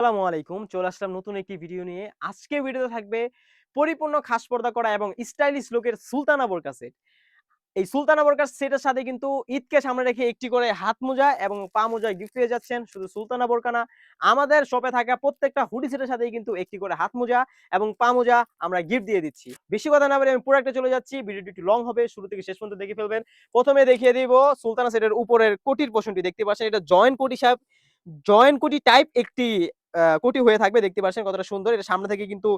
আসসালামু আলাইকুম। চলে আসলাম নতুন একটি ভিডিও নিয়ে। আজকের ভিডিওতে থাকবে পরিপূর্ণ খাস পর্দা করা এবং স্টাইলিশ লুকের সুলতানা বোরকা সেট। এই সুলতানা বোরকার সেটের সাথে কিন্তু ঈদকে সামনে রেখে একটি করে হাত মোজা এবং পা মোজা গিফট পেয়ে যাচ্ছেন। শুধু সুলতানা বোরকা না, আমাদের শপে থাকা প্রত্যেকটা হুডি সেটের সাথেই কিন্তু একটি করে হাত মোজা এবং পা মোজা আমরা গিফট দিয়ে দিচ্ছি। বেশি কথা না বলে আমি প্রোডাক্টে চলে যাচ্ছি। ভিডিওটি একটু লং হবে, শুরু থেকে শেষ পর্যন্ত দেখে ফেলবেন। প্রথমে দেখিয়ে দিব সুলতানা সেটের উপরের কোটির পোরশনটি দেখতে পাচ্ছেন। এটা জয়েন্ট কোটি টাইপ একটি কোটি হয়ে থাকবে। দেখতে পাচ্ছেন কতটা সুন্দর। এটা সামনে থেকে কিন্তু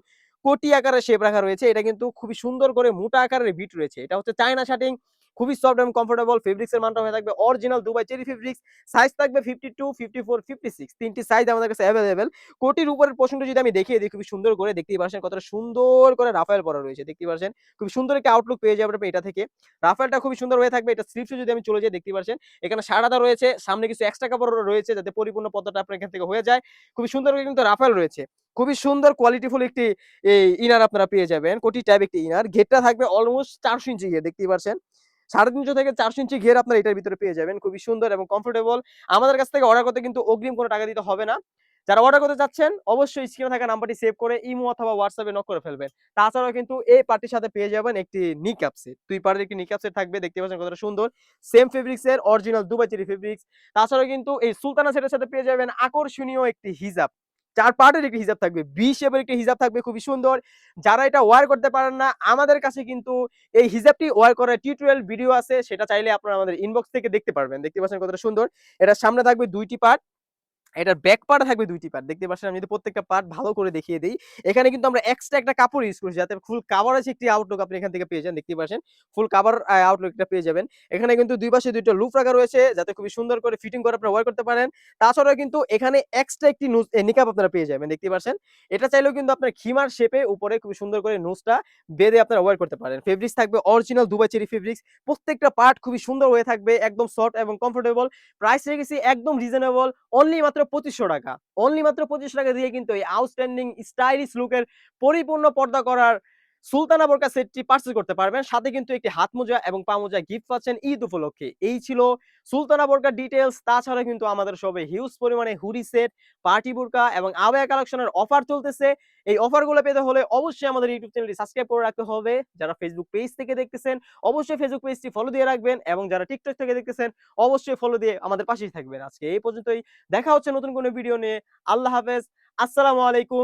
কোটি আকারের শেপ রাখা রয়েছে। এটা কিন্তু খুবই সুন্দর করে মোটা আকারের বিট রয়েছে। এটা হচ্ছে চায়না শার্টিং, খুবই সফট এবং কমফোর্টেবল। ফেব্রিক্স এর মানটা হয়ে থাকবে original Dubai cherry fabrics. Size থাকবে 52, 54, 56 তিনটি সাইজ আমাদের কাছে अवेलेबल। কোটির উপরের পোরশনটা যদি আমি দেখিয়ে দিই খুবই সুন্দর করে, দেখতেই পাচ্ছেন কতটা সুন্দর করে রাফেল করা রয়েছে। দেখতেই পাচ্ছেন খুবই সুন্দর একটা আউটলুক পেয়ে যাবেন আপনি এটা থেকে। রাফেলটা খুবই সুন্দর হয়ে থাকবে। এটা স্লিপসে যদি আমি চলে যাই দেখতেই পাচ্ছেন এখানে সারাদা রয়েছে, সামনে কিছু এক্সট্রা কাপড় রয়েছে যাতে পরিপূর্ণ পর্দাটা আপনার এখান থেকে হয়ে যায়। খুবই সুন্দর করে কিন্তু রাফেল রয়েছে। খুবই সুন্দর কোয়ালিটিফুল একটি ইনার আপনারা পেয়ে যাবেন। কোটি টাইপ একটি ইনার। ঘেরটা থাকবে অলমোস্ট 400 ইঞ্চি ঘের, দেখতেই পাচ্ছেন। 350 থেকে 400 ইঞ্চি ঘের আপনারা এটার ভিতরে পেয়ে যাবেন। খুবই সুন্দর এবং কমফোর্টেবল। আমাদের কাছ থেকে অর্ডার করতে কিন্তু অগ্রিম কোনো টাকা দিতে হবে না। যারা অর্ডার করতে চাচ্ছেন অবশ্যই স্ক্রিনে থাকা নাম্বারটি সেভ করে ইমো অথবা হোয়াটসঅ্যাপে নক করে ফেলবেন। তাছাড়াও কিন্তু এই পার্টির সাথে পেয়ে যাবেন একটি নিকাব সেট। 2 পার্টের একটি নিকাব সেট থাকবে। দেখতে পাচ্ছেন কতটা সুন্দর। সেম ফেব্রিক্স এর অরিজিনাল দুবাই চেরি ফেব্রিক্স। তাছাড়াও কিন্তু এই সুলতানা সেটের সাথে পেয়ে যাবেন আকর্ষণীয় একটি হিজাব। 4 পার্টের একটি হিজাব থাকবে। ভি শেপের একটি হিজাব থাকবে খুবই সুন্দর। যারা এটা ওয়্যার করতে পারেন না, আমাদের কাছে কিন্তু এই হিজাবটি ওয়্যার করার টিউটোরিয়াল ভিডিও আছে। সেটা চাইলে আপনারা আমাদের ইনবক্স থেকে দেখতে পারবেন। দেখতে পাচ্ছেন কতটা সুন্দর। এটার সামনে থাকবে ২ টি পার্ট। এটার ব্যাক পার্ট থাকবে ২ টি পার্ট। দেখতে পাচ্ছেন আমি যদি প্রত্যেকটা পার্ট ভালো করে দেখিয়ে দেই। এখানে কিন্তু আমরা এক্সট্রা একটা কাপড় ইউজ করেছি যাতে ফুল কাভারেজ একটি আউটলুক আপনি এখান থেকে পেয়ে যান। দেখতেই পাচ্ছেন ফুল কাভার আউটলুকটা পেয়ে যাবেন। এখানে কিন্তু ২ পাশে ২ টা লুপ রাখা রয়েছে যাতে খুবই সুন্দর করে ফিটিং করে আপনারা ওয়্যার করতে পারেন। তাছাড়াও কিন্তু এখানে এক্সট্রা একটি নিকাব আপনারা পেয়ে যাবেন। দেখতেই পাচ্ছেন। এটা চাইলেও কিন্তু আপনার খিমার শেপে উপরে খুবই সুন্দর করে নোজটা বেঁধে আপনারা ওয়্যার করতে পারেন। ফেব্রিক্স থাকবে অরিজিনাল দুবাই চেরি ফেব্রিক্স। প্রত্যেকটা পার্ট খুবই সুন্দর হয়ে থাকবে, একদম সফট এবং কমফোর্টেবল। প্রাইস রেখেছি একদম রিজনেবল, অনলি মাত্র ৳২৫০০। অনলি মাত্র ৳২৫০০ দিয়ে কিন্তু এই আউটস্ট্যান্ডিং স্টাইলিশ লুকের পরিপূর্ণ পর্দা করার সুলতানা বোরকা সেটটি পারচেজ করতে পারবেন। সাথে কিন্তু একটি হাত মোজা এবং পা মোজা গিফট পাচ্ছেন ঈদ উপলক্ষে। এই ছিল সুলতানা বোরকার ডিটেইলস। তাছাড়া কিন্তু আমাদের শপে হিউজ পরিমাণে হুডি সেট, পার্টি বোরকা এবং আবায়া কালেকশনের অফার চলতেছে। এই অফারগুলো পেতে হলে অবশ্যই আমাদের ইউটিউব চ্যানেলটি সাবস্ক্রাইব করে রাখতে হবে। যারা ফেসবুক পেজ থেকে দেখতেছেন অবশ্যই ফেসবুক পেজটি ফলো দিয়ে রাখবেন এবং যারা টিকটক থেকে দেখতেছেন অবশ্যই ফলো দিয়ে আমাদের পাশেই থাকবেন। আজকে এই পর্যন্তই। দেখা হচ্ছে নতুন কোনো ভিডিও নিয়ে। আল্লাহ হাফেজ। আসসালামু আলাইকুম।